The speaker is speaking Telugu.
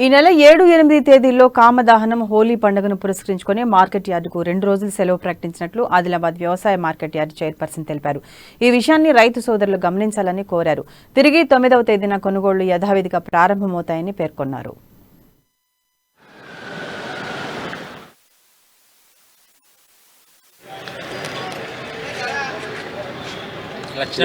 ఈ నెల 7-8 తేదీల్లో కామదహనం హోలీ పండుగను పురస్కరించుకుని మార్కెట్ యార్డుకు 2 రోజులు సెలవు ప్రకటించినట్లు ఆదిలాబాద్ వ్యవసాయ మార్కెట్ యార్డు చైర్పర్సన్ తెలిపారు. ఈ విషయాన్ని రైతు సోదరులు గమనించాలని కోరారు. తిరిగి 9వ తేదీన కొనుగోళ్లు యథావిధిగా ప్రారంభమవుతాయని పేర్కొన్నారు. లక్ష